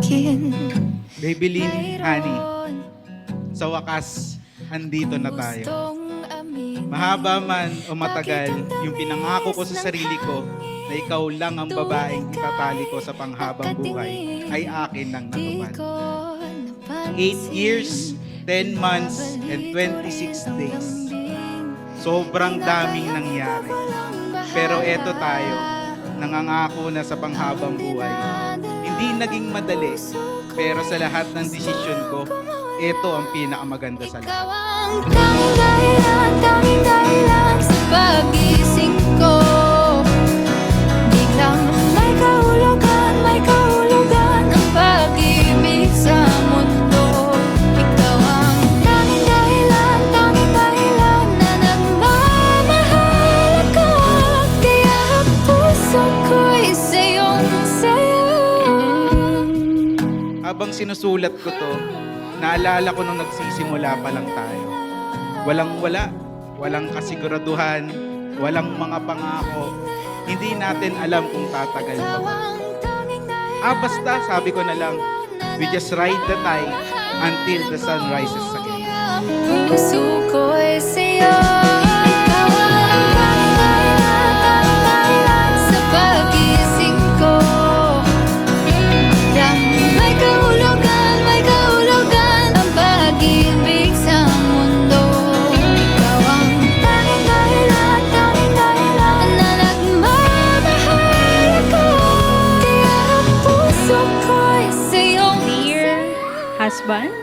akin. Babyline, honey, sa wakas, andito na tayo. Mahaba man o matagal, yung pinangako ko sa sarili ko na ikaw lang ang babaeng itatali ko sa panghabang buhay ay akin nang natupad. 8 years, 10 months, and 26 days. Sobrang daming nangyari. Pero eto tayo, nangangako na sa panghabang buhay. Hindi naging madali, pero sa lahat ng desisyon ko, ito ang pinakamaganda sa lahat. Tanging dahilan sa pag-gising ko. Biglang may kahulugan ang pag-ibig sa mundo. Ikaw ang tanging dahilan na nagmamahal ako. Kaya ang puso ko'y sayong-sayo. Habang sinusulat ko to, naalala ko nung nagsisimula pa lang tayo. Walang-wala, walang kasiguraduhan, walang mga pangako. Hindi natin alam kung tatagal pa ba. Basta, sabi ko na lang, we just ride the tide until the sun rises again. Puso ko'y sa'yo. Ikaw ang dahilan sa pag-gising ko. May kahulugan ang pag-ibig sa mundo. Ikaw ang tanging dahilan na nagmamahal ako. Kaya ang puso ko'y sa'yo. Dear husband,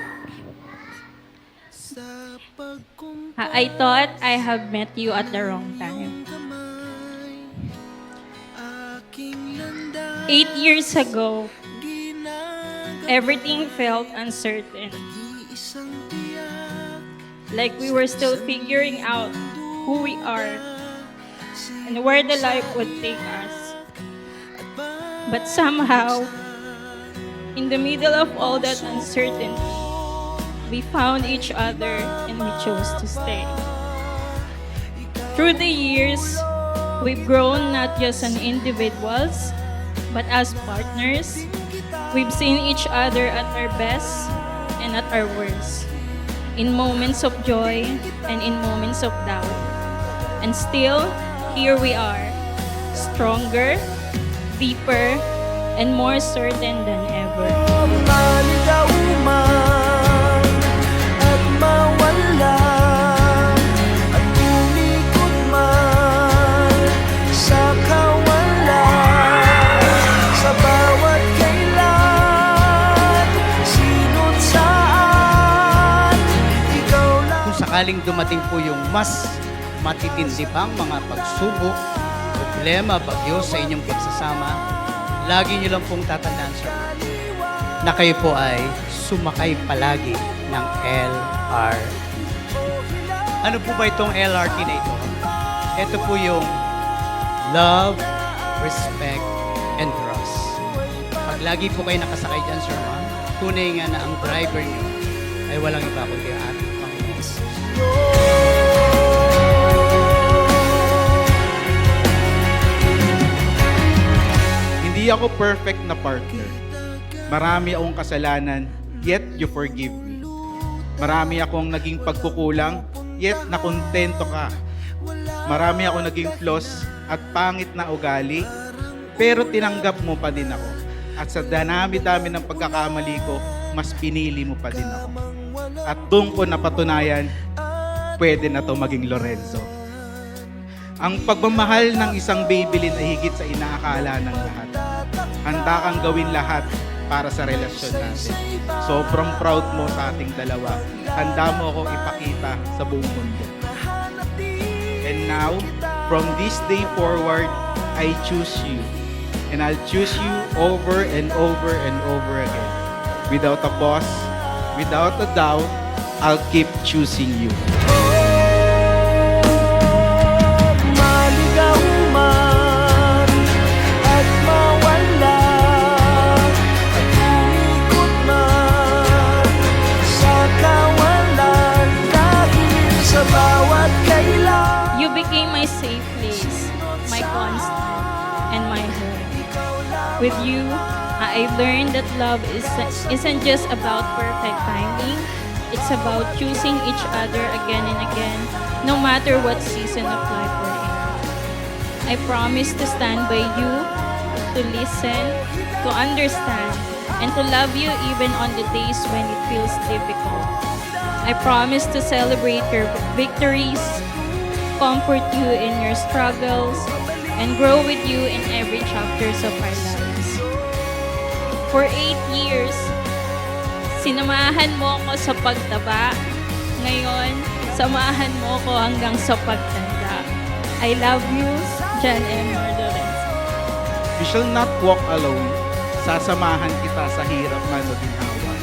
I thought I have met you at the wrong time. 8 years ago, everything felt uncertain. Like we were still figuring out who we are and where the life would take us. But somehow, in the middle of all that uncertainty, we found each other and we chose to stay. Through the years, we've grown not just as individuals, but as partners. We've seen each other at our best and at our worst, in moments of joy and in moments of doubt. And still, here we are, stronger, deeper, and more certain than ever. Maligaw man at mawala at umikot man sa kawalan, sa bawat kailan, sino't saan, ikaw lang. Kung sakaling dumating po yung mas matitindi pang mga pagsubok, problema, bagyo sa inyong pagsasama, lagi niyo lang pong tatandaan, sir, na kayo po ay sumakay palagi ng LRT. Ano po ba itong LRT na ito? Ito po yung love, respect, and trust. Pag lagi po kayo nakasakay dyan, sir, ma'am, tunay nga na ang driver niyo ay walang iba kundi ang ating Panginoon. Hindi ako perfect na partner. Marami akong kasalanan, yet you forgive me. Marami akong naging pagkukulang, yet nakontento ka. Marami akong naging flaws at pangit na ugali, pero tinanggap mo pa din ako. At sa dami-dami ng pagkakamali ko, mas pinili mo pa din ako. At doon ko napatunayan, pwede na to maging Lorenzo. Ang pagmamahal ng isang Babylin ay higit sa inaakala ng lahat. Handa kang gawin lahat para sa relasyon natin. Sobrang proud mo sa ating dalawa. Handa mo akong ipakita sa buong mundo. And now, from this day forward, I choose you. And I'll choose you over and over and over again. Without a pause, without a doubt, I'll keep choosing you. Maligaw man at mawala at umikot man sa kawalan, dahil sa bawat kailan. You became my safe place, my constant, and my home. With you, I I learned that love isn't just about perfect timing. It's about choosing each other again and again, no matter what season of life we're in. I promise to stand by you, to listen, to understand, and to love you even on the days when it feels difficult. I promise to celebrate your victories, comfort you in your struggles, and grow with you in every chapters of our lives. For 8 years, sinamahan mo ako sa pagtaba. Ngayon, samahan mo ako hanggang sa pagtanda. I love you, John M. Lorenzo. We shall not walk alone. Sasamahan kita sa hirap man o ginhawa.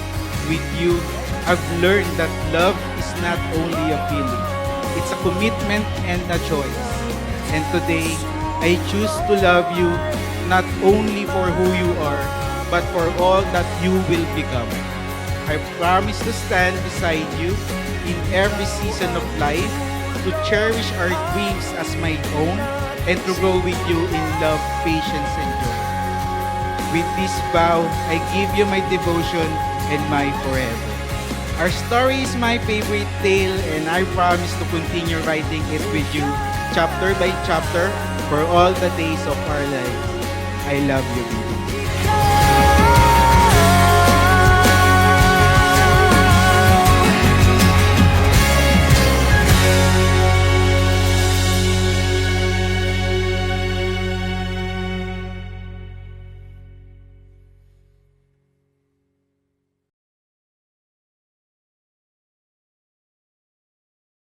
With you, I've learned that love is not only a feeling. It's a commitment and a choice. And today, I choose to love you not only for who you are, but for all that you will become. I promise to stand beside you in every season of life, to cherish our dreams as my own, and to grow with you in love, patience, and joy. With this vow, I give you my devotion and my forever. Our story is my favorite tale, and I promise to continue writing it with you, chapter by chapter, for all the days of our lives. I love you, baby.